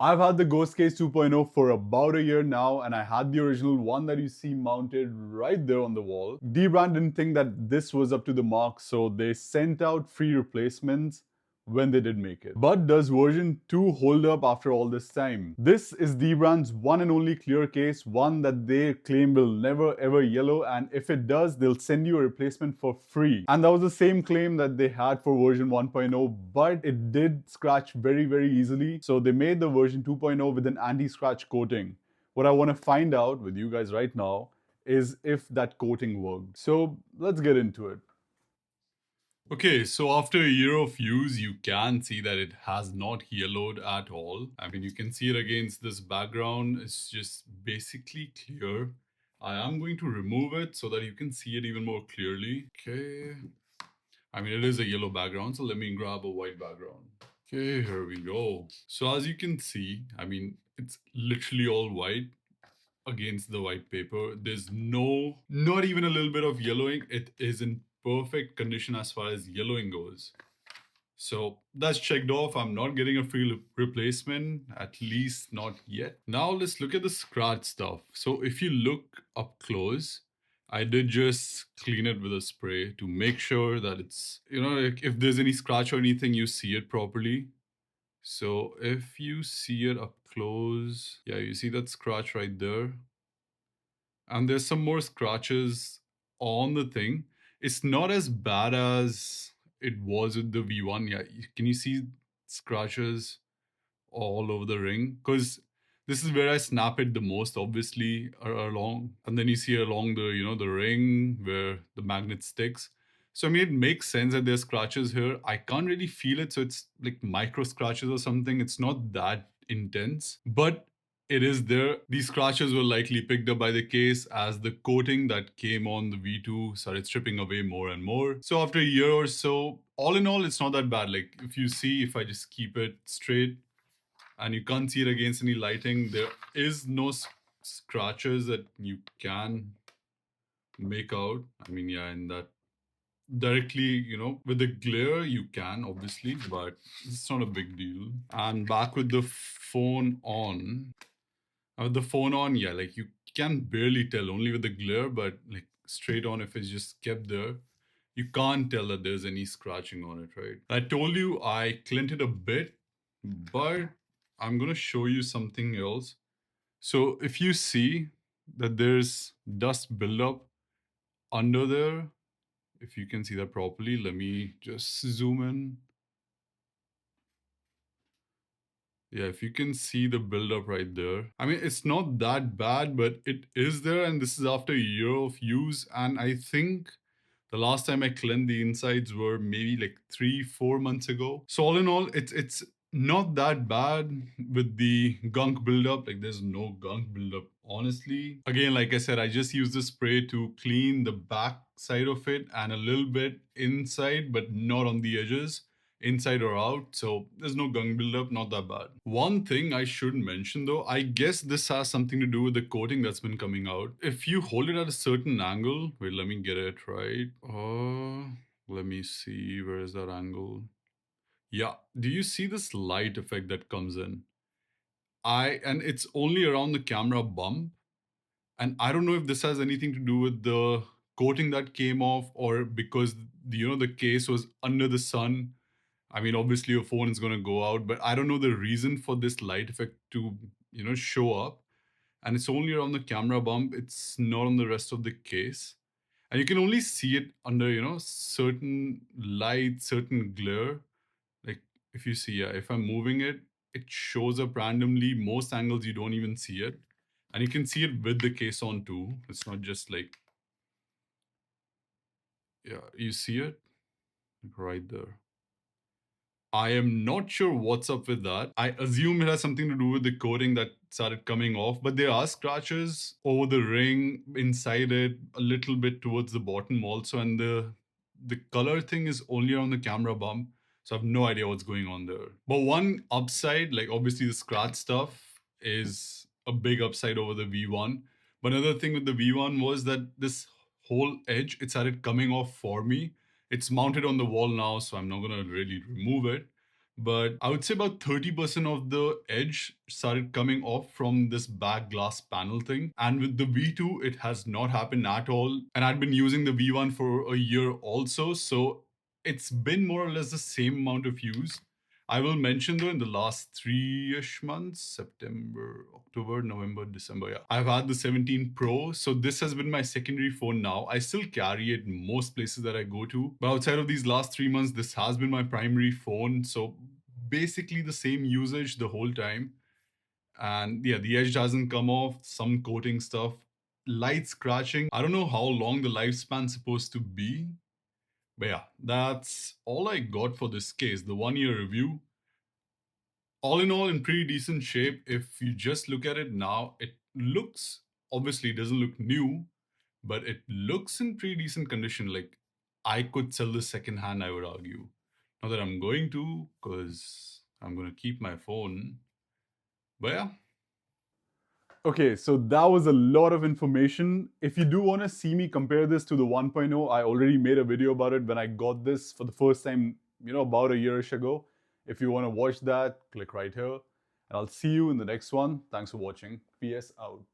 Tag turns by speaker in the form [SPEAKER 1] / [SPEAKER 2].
[SPEAKER 1] I've had the Ghost Case 2.0 for about a year now, and I had the original one that you see mounted right there on the wall. dbrand didn't think that this was up to the mark, so they sent out free replacements when they did make it. But does version 2 hold up after all this time? This is dbrand's one and only clear case, one that they claim will never ever yellow, and if it does, they'll send you a replacement for free. And that was the same claim that they had for version 1.0, but it did scratch very easily, so they made the version 2.0 with an anti-scratch coating. What I want to find out with you guys right now is if that coating worked. So let's get into it. Okay, so after a year of use, you can see that it has not yellowed at all. I mean, you can see it against this background. It's just basically clear. I am going to remove it so that you can see it even more clearly. Okay. I mean, it is a yellow background, so let me grab a white background. Okay, here we go. So as you can see, I mean, it's literally all white against the white paper. There's not even a little bit of yellowing. It is in perfect condition as far as yellowing goes. So that's checked off. I'm not getting a free replacement, at least not yet. Now let's look at the scratch stuff. So if you look up close, I did just clean it with a spray to make sure that it's, like if there's any scratch or anything, you see it properly. So if you see it up close, yeah, you see that scratch right there. And there's some more scratches on the thing. It's not as bad as it was with the V1. Yeah, can you see scratches all over the ring? Because this is where I snap it the most, obviously, along. And then you see along the ring where the magnet sticks. So, I mean, it makes sense that there's scratches here. I can't really feel it. So it's like micro scratches or something. It's not that intense. But it is there. These scratches were likely picked up by the case as the coating that came on the V2 started stripping away more and more. So after a year or so, all in all, it's not that bad. Like if you see, if I just keep it straight and you can't see it against any lighting, there is no scratches that you can make out. I mean, yeah, in that directly, with the glare, you can obviously, but it's not a big deal. And back with the phone on. With the phone on, yeah, like you can barely tell only with the glare, but like straight on, if it's just kept there, you can't tell that there's any scratching on it, right? I told you I cleaned it a bit, but I'm gonna show you something else. So if you see that there's dust buildup under there, if you can see that properly, let me just zoom in. Yeah, if you can see the buildup right there. I mean, it's not that bad, but it is there. And this is after a year of use. And I think the last time I cleaned the insides were maybe like 3-4 months ago. So all in all, it's not that bad with the gunk buildup. Like there's no gunk buildup, honestly. Again, like I said, I just use the spray to clean the back side of it and a little bit inside, but not on the edges, inside or out. So there's no gunk buildup, not that bad. One thing I should mention though, I guess this has something to do with the coating that's been coming out. If you hold it at a certain angle, wait, let me get it right. Let me see, where is that angle? Yeah, do you see this light effect that comes in? And it's only around the camera bump. And I don't know if this has anything to do with the coating that came off or because the case was under the sun. I mean, obviously your phone is going to go out, but I don't know the reason for this light effect to, show up. And it's only around the camera bump. It's not on the rest of the case. And you can only see it under, certain light, certain glare. Like if you see, yeah, if I'm moving it, it shows up randomly. Most angles, you don't even see it. And you can see it with the case on too. It's not just like, yeah, you see it right there. I am not sure what's up with that. I assume it has something to do with the coating that started coming off, but there are scratches over the ring, inside it, a little bit towards the bottom also, and the color thing is only on the camera bump. So I have no idea what's going on there. But one upside, like obviously the scratch stuff is a big upside over the V1. But another thing with the V1 was that this whole edge, it started coming off for me. It's mounted on the wall now, so I'm not going to really remove it. but I would say about 30% of the edge started coming off from this back glass panel thing. And with the V2, it has not happened at all. And I'd been using the V1 for a year also, so it's been more or less the same amount of use. I will mention though, in the last 3-ish months, September, October, November, December, yeah, I've had the 17 Pro. So this has been my secondary phone now. I still carry it most places that I go to. But outside of these last 3 months, this has been my primary phone. So basically the same usage the whole time. And yeah, the edge doesn't come off, some coating stuff, light scratching. I don't know how long the lifespan's supposed to be. But yeah, that's all I got for this case. The 1 year review. All in all, in pretty decent shape. If you just look at it now, it looks, obviously it doesn't look new, but it looks in pretty decent condition. Like, I could sell this secondhand, I would argue. Not that I'm going to, because I'm going to keep my phone. But yeah. Okay, so that was a lot of information. If you do want to see me compare this to the 1.0, I already made a video about it when I got this for the first time, about a yearish ago. If you want to watch that, click right here. And I'll see you in the next one. Thanks for watching. PS out.